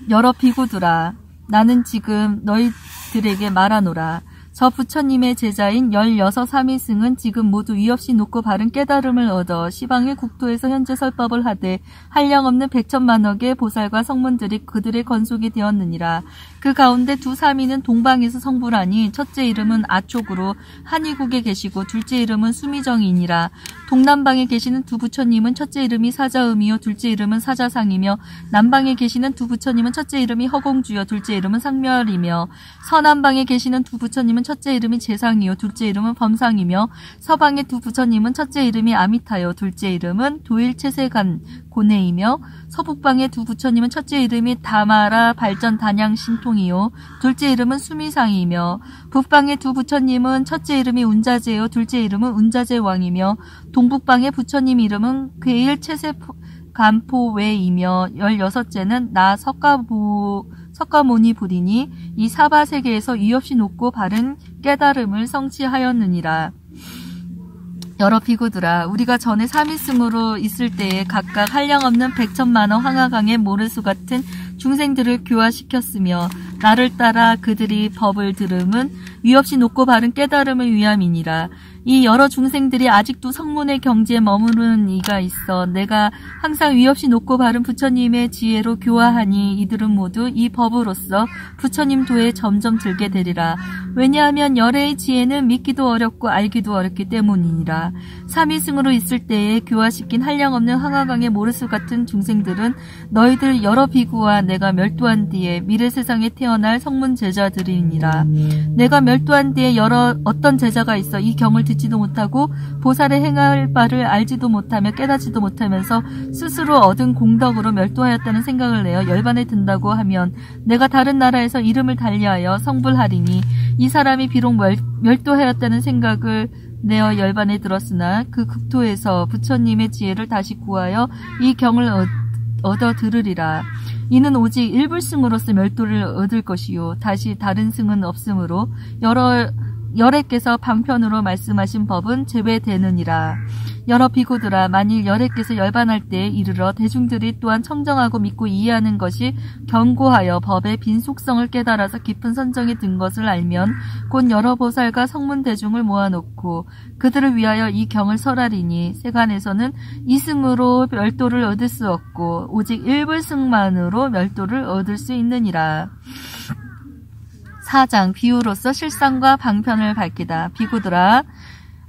여러 비구들아, 나는 지금 너희들에게 말하노라. 저 부처님의 제자인 16 삼위승은 지금 모두 위없이 높고 바른 깨달음을 얻어 시방의 국토에서 현재 설법을 하되 한량없는 100천만억의 보살과 성문들이 그들의 건속이 되었느니라. 그 가운데 두 사미는 동방에서 성불하니 첫째 이름은 아촉으로 한의국에 계시고 둘째 이름은 수미정이니라. 동남방에 계시는 두 부처님은 첫째 이름이 사자음이요 둘째 이름은 사자상이며 남방에 계시는 두 부처님은 첫째 이름이 허공주요 둘째 이름은 상멸이며 서남방에 계시는 두 부처님은 첫째 이름이 재상이요 둘째 이름은 범상이며 서방의 두 부처님은 첫째 이름이 아미타요 둘째 이름은 도일체세간 고네이며 서북방의 두 부처님은 첫째 이름이 다마라 발전 단양 신통이요 둘째 이름은 수미상이며 북방의 두 부처님은 첫째 이름이 운자제요 둘째 이름은 운자제 왕이며 동북방의 부처님 이름은 괴일 체세 간포웨이며 16째는 나 석가모니 부리니 이 사바세계에서 위없이 높고 바른 깨달음을 성취하였느니라. 여러 비구들아, 우리가 전에 삼위승으로 있을 때에 각각 한량없는 100천만원 항하강의 모래수 같은 중생들을 교화시켰으며 나를 따라 그들이 법을 들음은 위없이 높고 바른 깨달음을 위함이니라. 이 여러 중생들이 아직도 성문의 경지에 머무르는 이가 있어 내가 항상 위없이 높고 바른 부처님의 지혜로 교화하니 이들은 모두 이 법으로서 부처님 도에 점점 들게 되리라. 왜냐하면 열애의 지혜는 믿기도 어렵고 알기도 어렵기 때문이니라. 삼위승으로 있을 때에 교화시킨 한량없는 황하강의 모르스 같은 중생들은 너희들 여러 비구와 내가 멸도한 뒤에 미래 세상에 태어날 성문 제자들이니라. 내가 멸도한 뒤에 어떤 제자가 있어 이 경을 듣지도 못하고 보살의 행할 바를 알지도 못하며 깨닫지도 못하면서 스스로 얻은 공덕으로 멸도하였다는 생각을 내어 열반에 든다고 하면 내가 다른 나라에서 이름을 달리하여 성불하리니 이 사람이 비록 멸도하였다는 생각을 내어 열반에 들었으나 그 극토에서 부처님의 지혜를 다시 구하여 이 경을 얻어 들으리라. 이는 오직 일불승으로서 멸도를 얻을 것이요 다시 다른 승은 없으므로 열애께서 방편으로 말씀하신 법은 제외되느니라. 여러 비구들아, 만일 열애께서 열반할 때에 이르러 대중들이 또한 청정하고 믿고 이해하는 것이 견고하여 법의 빈속성을 깨달아서 깊은 선정이 든 것을 알면 곧 여러 보살과 성문 대중을 모아놓고 그들을 위하여 이 경을 설하리니 세간에서는 이승으로 멸도를 얻을 수 없고 오직 일불승만으로 멸도를 얻을 수 있느니라. 4장 비유로서 실상과 방편을 밝히다. 비구들아,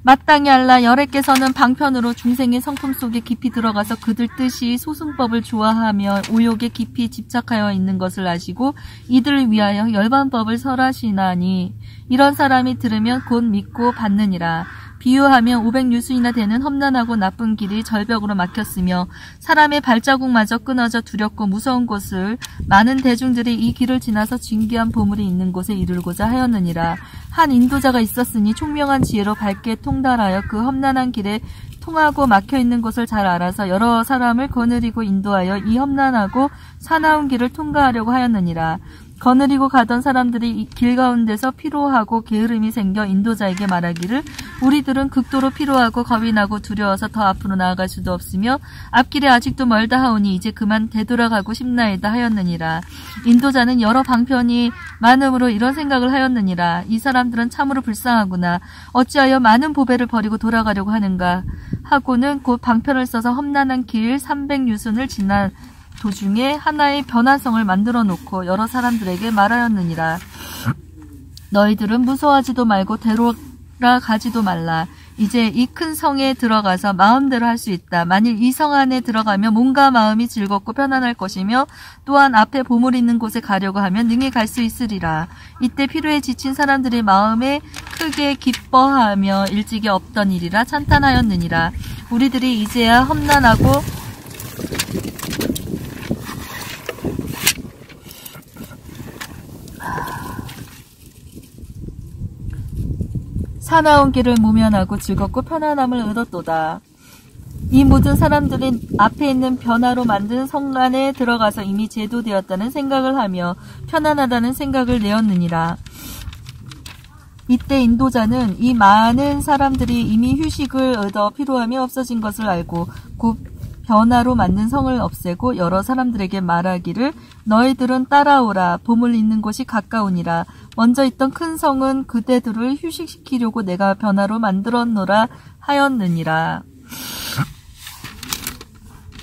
마땅히 알라. 열애께서는 방편으로 중생의 성품 속에 깊이 들어가서 그들 뜻이 소승법을 좋아하며 오욕에 깊이 집착하여 있는 것을 아시고 이들을 위하여 열반법을 설하시나니 이런 사람이 들으면 곧 믿고 받느니라. 비유하면 500유수이나 되는 험난하고 나쁜 길이 절벽으로 막혔으며 사람의 발자국마저 끊어져 두렵고 무서운 곳을 많은 대중들이 이 길을 지나서 진귀한 보물이 있는 곳에 이르고자 하였느니라. 한 인도자가 있었으니 총명한 지혜로 밝게 통달하여 그 험난한 길에 통하고 막혀있는 곳을 잘 알아서 여러 사람을 거느리고 인도하여 이 험난하고 사나운 길을 통과하려고 하였느니라. 거느리고 가던 사람들이 길 가운데서 피로하고 게으름이 생겨 인도자에게 말하기를 우리들은 극도로 피로하고 겁이 나고 두려워서 더 앞으로 나아갈 수도 없으며 앞길에 아직도 멀다 하오니 이제 그만 되돌아가고 싶나이다 하였느니라. 인도자는 여러 방편이 많음으로 이런 생각을 하였느니라. 이 사람들은 참으로 불쌍하구나. 어찌하여 많은 보배를 버리고 돌아가려고 하는가 하고는 곧 방편을 써서 험난한 길 300유순을 지나 도중에 하나의 변화성을 만들어 놓고 여러 사람들에게 말하였느니라. 너희들은 무서워하지도 말고 되돌아가지도 말라. 이제 이 큰 성에 들어가서 마음대로 할 수 있다. 만일 이 성 안에 들어가면 몸과 마음이 즐겁고 편안할 것이며 또한 앞에 보물 있는 곳에 가려고 하면 능히 갈 수 있으리라. 이때 피로에 지친 사람들이 마음에 크게 기뻐하며 일찍이 없던 일이라 찬탄하였느니라. 우리들이 이제야 험난하고 사나운 길을 모면하고 즐겁고 편안함을 얻었도다. 이 모든 사람들이 앞에 있는 변화로 만든 성 안에 들어가서 이미 제도되었다는 생각을 하며 편안하다는 생각을 내었느니라. 이때 인도자는 이 많은 사람들이 이미 휴식을 얻어 피로함이 없어진 것을 알고 곧 변화로 만든 성을 없애고 여러 사람들에게 말하기를 너희들은 따라오라. 보물 있는 곳이 가까우니라. 먼저 있던 큰 성은 그대들을 휴식시키려고 내가 변화로 만들었노라 하였느니라.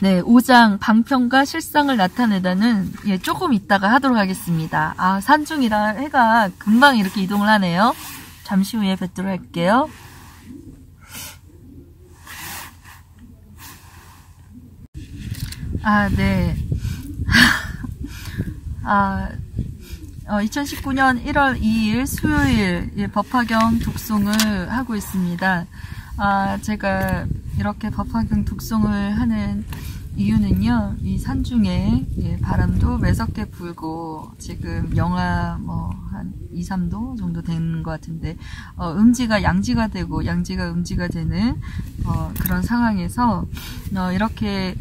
네, 5장 방편과 실상을 나타내다는 조금 이따가 하도록 하겠습니다. 산중이라 해가 금방 이렇게 이동을 하네요. 잠시 후에 뵙도록 할게요. 네. 2019년 1월 2일 수요일 법화경 독송을 하고 있습니다. 제가 이렇게 법화경 독송을 하는 이유는요, 이 산중에 바람도 매섭게 불고 지금 영하 한 2, 3도 정도 되는 것 같은데 음지가 양지가 되고 양지가 음지가 되는 그런 상황에서 이렇게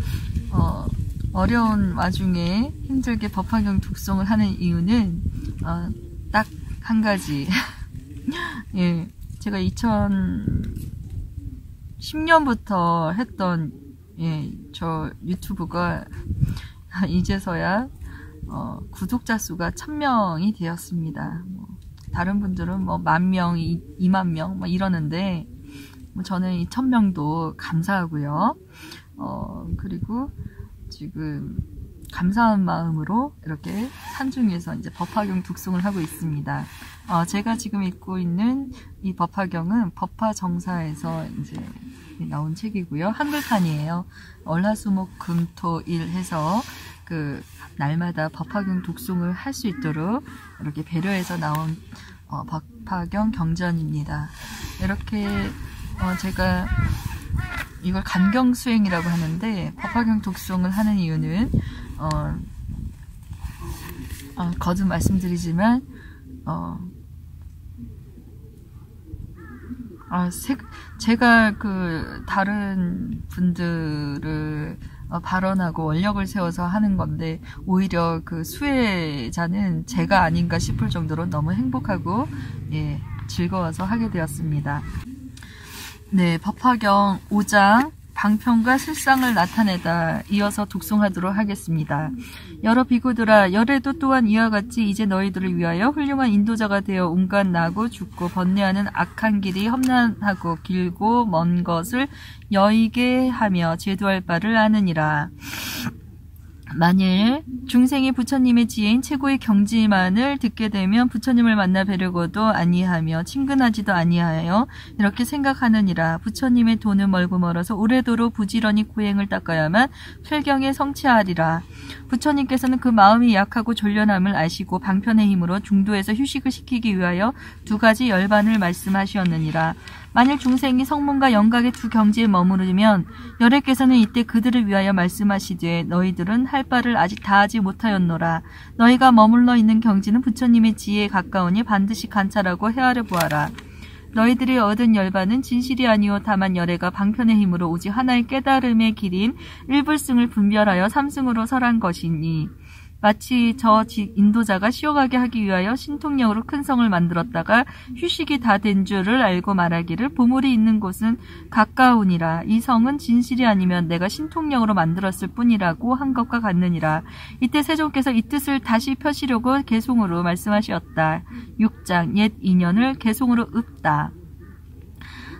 어려운 와중에 힘들게 법화경 독송을 하는 이유는 딱 한 가지. 예, 제가 2010년부터 했던 저 유튜브가 이제서야 구독자 수가 1000명이 되었습니다. 다른 분들은 뭐 10,000명, 20,000명 뭐 이러는데 저는 2,000명도 감사하고요. 그리고 지금 감사한 마음으로 이렇게 산중에서 이제 법화경 독송을 하고 있습니다. 제가 지금 읽고 있는 이 법화경은 법화정사에서 이제 나온 책이고요. 한글판이에요. 월화수목금토일 해서 그 날마다 법화경 독송을 할 수 있도록 이렇게 배려해서 나온 법화경 경전입니다. 이렇게 제가 이걸 간경수행이라고 하는데 법화경 독송을 하는 이유는 거듭 말씀드리지만 제가 그 다른 분들을 발언하고 원력을 세워서 하는 건데 오히려 그 수혜자는 제가 아닌가 싶을 정도로 너무 행복하고 즐거워서 하게 되었습니다. 네, 법화경 5장 방편과 실상을 나타내다 이어서 독송하도록 하겠습니다. 여러 비구들아, 열애도 또한 이와 같이 이제 너희들을 위하여 훌륭한 인도자가 되어 온갖 나고 죽고 번뇌하는 악한 길이 험난하고 길고 먼 것을 여의게 하며 제도할 바를 아느니라. 만일 중생이 부처님의 지혜인 최고의 경지만을 듣게 되면 부처님을 만나 뵈려고도 아니하며 친근하지도 아니하여 이렇게 생각하느니라. 부처님의 도는 멀고 멀어서 오래도록 부지런히 고행을 닦아야만 필경에 성취하리라. 부처님께서는 그 마음이 약하고 졸련함을 아시고 방편의 힘으로 중도에서 휴식을 시키기 위하여 2가지 열반을 말씀하시었느니라. 만일 중생이 성문과 영각의 두 경지에 머무르면 열애께서는 이때 그들을 위하여 말씀하시되 너희들은 할 바를 아직 다하지 못하였노라. 너희가 머물러 있는 경지는 부처님의 지혜에 가까우니 반드시 관찰하고 헤아려 보아라. 너희들이 얻은 열반은 진실이 아니오 다만 열애가 방편의 힘으로 오직 하나의 깨달음의 길인 일불승을 분별하여 삼승으로 설한 것이니 마치 저 인도자가 쉬어가게 하기 위하여 신통력으로 큰 성을 만들었다가 휴식이 다 된 줄을 알고 말하기를 보물이 있는 곳은 가까우니라. 이 성은 진실이 아니면 내가 신통력으로 만들었을 뿐이라고 한 것과 같느니라. 이때 세존께서 이 뜻을 다시 펴시려고 개송으로 말씀하셨다. 6장 옛 인연을 개송으로 읊다.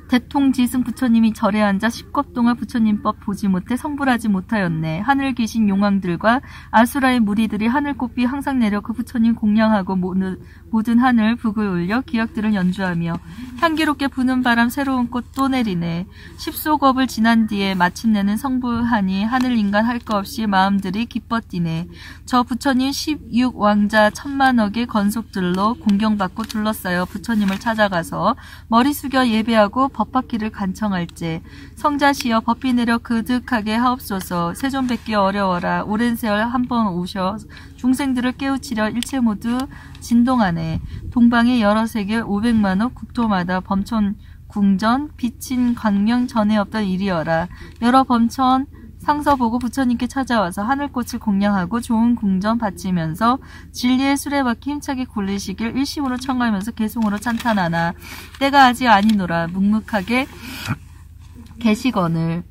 대통지승 부처님이 절에 앉아 10겁 동안 부처님법 보지 못해 성불하지 못하였네. 하늘 계신 용왕들과 아수라의 무리들이 하늘꽃비 항상 내려 그 부처님 공양하고 모든 하늘 북을 울려 기악들을 연주하며 향기롭게 부는 바람 새로운 꽃 또 내리네. 10소겁을 지난 뒤에 마침내는 성불하니 하늘 인간 할 거 없이 마음들이 기뻐 뛰네. 저 부처님 16왕자 10,000억의 건속들로 공경받고 둘러싸여 부처님을 찾아가서 머리 숙여 예배하고 법받기를 간청할제. 성자시여 법비 내려 그득하게 하옵소서. 세존 뵙기 어려워라. 오랜 세월 한 번 오셔 중생들을 깨우치려 일체 모두 진동하네. 동방의 여러 세계 500만억 국토마다 범천 궁전 비친 광명 전에 없던 일이여라. 여러 범천 상서 보고 부처님께 찾아와서 하늘꽃을 공양하고 좋은 궁전 바치면서 진리의 수레바퀴 힘차게 굴리시길 일심으로 청하면서 개송으로 찬탄하나 때가 아직 아니노라. 묵묵하게 계시거늘.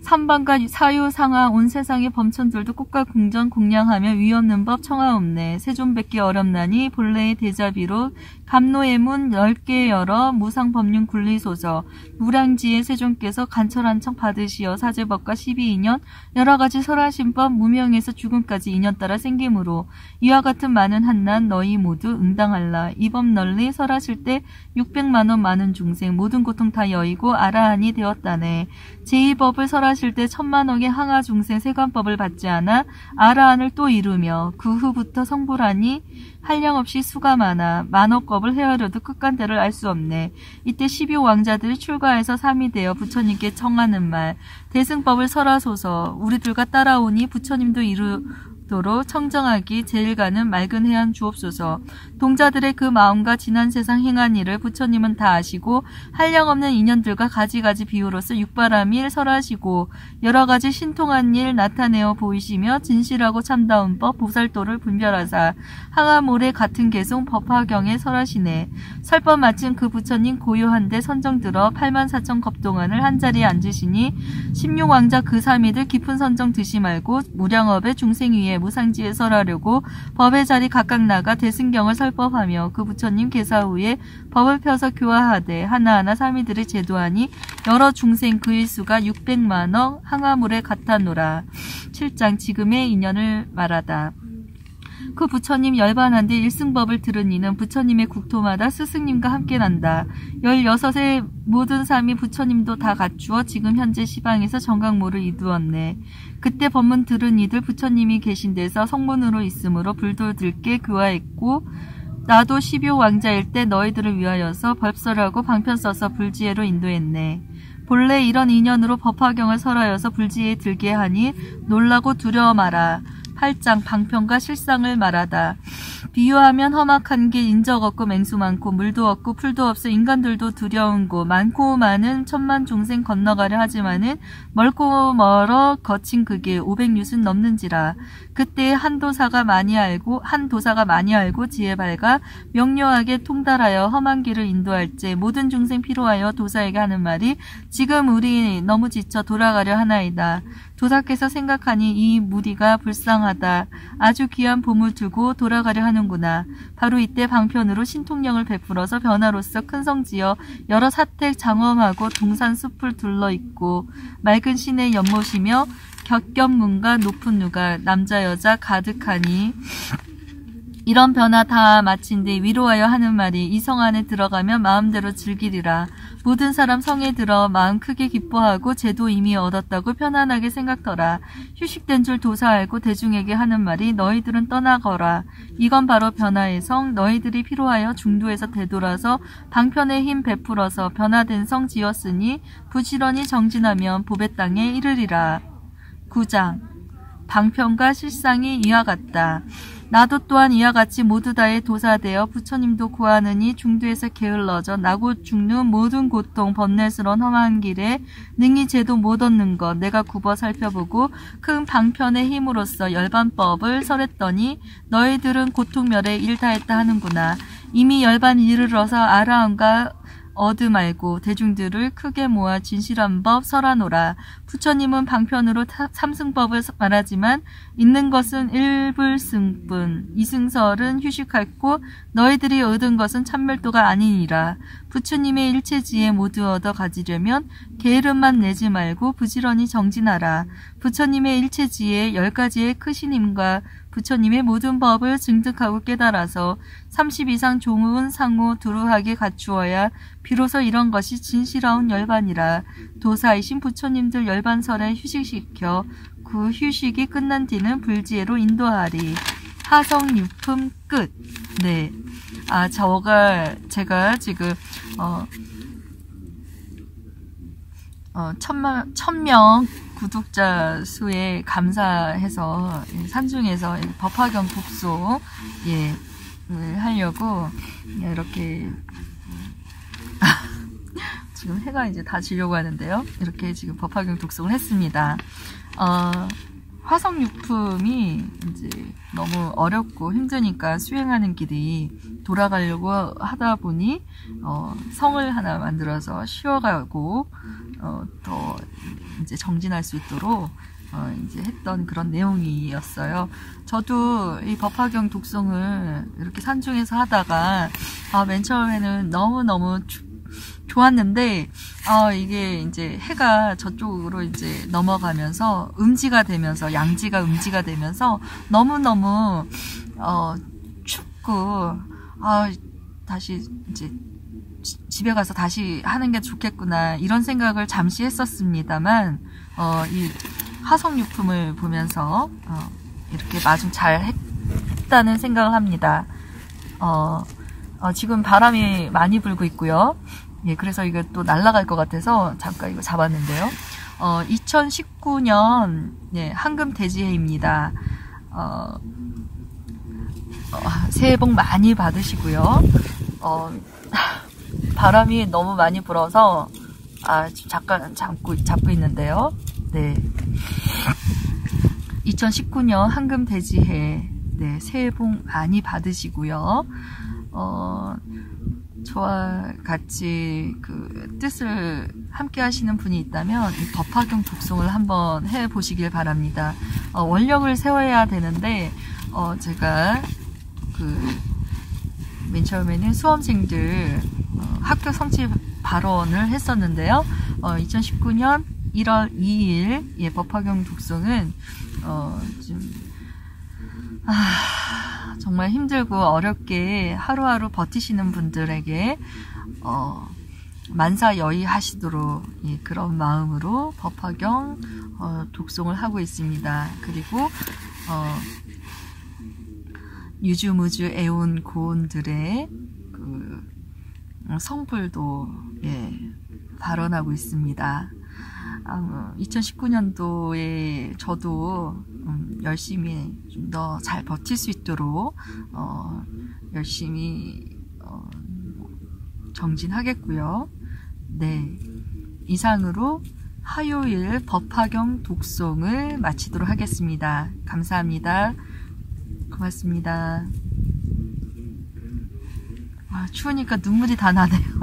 삼방과 사유 상하 온 세상의 범천들도 꽃과 궁전 공양하며 위없는 법 청하옵네. 세존 뵙기 어렵나니 본래의 대자비로 감노의 문 10개 열어 무상법륜 굴리소서. 무량지의 세존께서 간철한 청 받으시어 사제법과 12인연 여러가지 설하신법 무명에서 죽음까지 인연 따라 생김으로 이와 같은 많은 한난 너희 모두 응당할라. 이 법 널리 설하실 때 600만원 많은 중생 모든 고통 다 여의고 아라한이 되었다네. 제2법을 설하실 때 10,000만억의 항하 중생 세관법을 받지 않아 아라한을 또 이루며 그 후부터 성불하니 한량없이 수가 많아 만억겁을 헤아려도 끝간대를 알 수 없네. 이때 12왕자들이 출가해서 삼이 되어 부처님께 청하는 말 대승법을 설하소서. 우리들과 따라오니 부처님도 이루도록 청정하기 제일 가는 맑은 해안 주옵소서. 동자들의 그 마음과 지난 세상 행한 일을 부처님은 다 아시고 한량없는 인연들과 가지가지 비유로서 육바람일 설하시고 여러가지 신통한 일 나타내어 보이시며 진실하고 참다운 법 보살도를 분별하사 항아모래 같은 개송 법화경에 설하시네. 설법 마침 그 부처님 고요한데 선정들어 84,000겁 동안을 한자리에 앉으시니 16왕자 그 삼이들 깊은 선정 드시 말고 무량업의 중생 위에 중에 무상지에 설하려고 법의 자리 각각 나가 대승경을 설법하며 그 부처님 계사 후에 법을 펴서 교화하되 하나하나 사미들을 제도하니 여러 중생 그의 수가 600만억 항아물에 같아노라. 7장 지금의 인연을 말하다. 그 부처님 열반한 뒤 일승법을 들은 이는 부처님의 국토마다 스승님과 함께 난다. 16의 모든 삶이 부처님도 다 갖추어 지금 현재 시방에서 정각모를 이루었네. 그때 법문 들은 이들 부처님이 계신 데서 성문으로 있으므로 불도 들게 교화했고 나도 12호 왕자일 때 너희들을 위하여서 법설하고 방편 써서 불지혜로 인도했네. 본래 이런 인연으로 법화경을 설하여서 불지혜에 들게 하니 놀라고 두려워 마라. 8장 방편과 실상을 말하다. 비유하면 험악한 게 인적 없고 맹수 많고 물도 없고 풀도 없어 인간들도 두려운 곳 많고 많은 천만 종생 건너가려 하지만은 멀고 멀어 거친 그게 500류순 넘는지라. 그때 한 도사가 많이 알고 지혜 밝아 명료하게 통달하여 험한 길을 인도할 때 모든 중생 필요하여 도사에게 하는 말이 지금 우리 너무 지쳐 돌아가려 하나이다. 도사께서 생각하니 이 무리가 불쌍하다. 아주 귀한 보물 두고 돌아가려 하는구나. 바로 이때 방편으로 신통령을 베풀어서 변화로서 큰 성지어 여러 사택 장엄하고 동산 숲을 둘러있고 맑은 시내 연못이며 겹겹문과 높은 누가 남자 여자 가득하니 이런 변화 다 마친 뒤 위로하여 하는 말이 이 성 안에 들어가면 마음대로 즐기리라. 모든 사람 성에 들어 마음 크게 기뻐하고 제도 이미 얻었다고 편안하게 생각더라. 휴식된 줄 도사 알고 대중에게 하는 말이 너희들은 떠나거라. 이건 바로 변화의 성. 너희들이 필요하여 중도에서 되돌아서 방편의 힘 베풀어서 변화된 성 지었으니 부지런히 정진하면 보배 땅에 이르리라. 9장 방편과 실상이 이와 같다. 나도 또한 이와 같이 모두 다의 도사되어 부처님도 구하느니 중도에서 게을러져 나곧 죽는 모든 고통 번뇌스러운 험한 길에 능히 제도 못 얻는 것 내가 굽어 살펴보고 큰 방편의 힘으로써 열반법을 설했더니 너희들은 고통멸에 일다했다 하는구나. 이미 열반 이르러서 아라함과 어드 말고 대중들을 크게 모아 진실한 법 설하노라. 부처님은 방편으로 삼승법을 말하지만 있는 것은 일불승뿐. 이승설은 휴식할고 너희들이 얻은 것은 참멸도가 아니니라. 부처님의 일체지혜 모두 얻어 가지려면 게으름만 내지 말고 부지런히 정진하라. 부처님의 일체지혜 10가지의 크신 힘과 부처님의 모든 법을 증득하고 깨달아서 30 이상 좋은 상호 두루하게 갖추어야 비로소 이런 것이 진실하운 열반이라. 도사이신 부처님들 열반설에 휴식시켜 그 휴식이 끝난 뒤는 불지혜로 인도하리. 하성유품 끝. 네. 제가 지금 1000명 구독자 수에 감사해서 산중에서 법화경 독소 하려고 이렇게 지금 해가 이제 다 지려고 하는데요. 이렇게 지금 법화경 독송을 했습니다. 화성유품이 이제 너무 어렵고 힘드니까 수행하는 길이 돌아가려고 하다 보니 성을 하나 만들어서 쉬어가고 더 이제 정진할 수 있도록 이제 했던 그런 내용이었어요. 저도 이 법화경 독송을 이렇게 산중에서 하다가 맨 처음에는 너무너무 좋았는데 이게 이제 해가 저쪽으로 이제 넘어가면서 음지가 되면서 양지가 음지가 되면서 너무너무 춥고 다시 이제 집에 가서 다시 하는 게 좋겠구나 이런 생각을 잠시 했었습니다만 이 화성유품을 보면서 이렇게 마중 잘 했다는 생각을 합니다. 지금 바람이 많이 불고 있고요. 그래서 이거 또 날아갈 것 같아서 잠깐 이거 잡았는데요. 2019년 한금 대지해입니다. 새해 복 많이 받으시고요. 바람이 너무 많이 불어서 지금 잠깐 잡고 있는데요. 네. 2019년 한금 대지해 새해 복 많이 받으시고요. 저와 같이 그 뜻을 함께 하시는 분이 있다면 이 법화경 독송을 한번 해 보시길 바랍니다. 원력을 세워야 되는데 제가 맨 처음에는 수험생들 학교 성취 발언을 했었는데요. 2019년 1월 2일 법화경 독송은 정말 힘들고 어렵게 하루하루 버티시는 분들에게 만사여의하시도록 그런 마음으로 법화경 독송을 하고 있습니다. 그리고 유주무주 애온 고온들의 그 성불도 발언하고 있습니다. 2019년도에 저도 열심히 좀 더 잘 버틸 수 있도록 열심히 정진하겠고요. 네, 이상으로 화요일 법화경 독송을 마치도록 하겠습니다. 감사합니다. 고맙습니다. 추우니까 눈물이 다 나네요.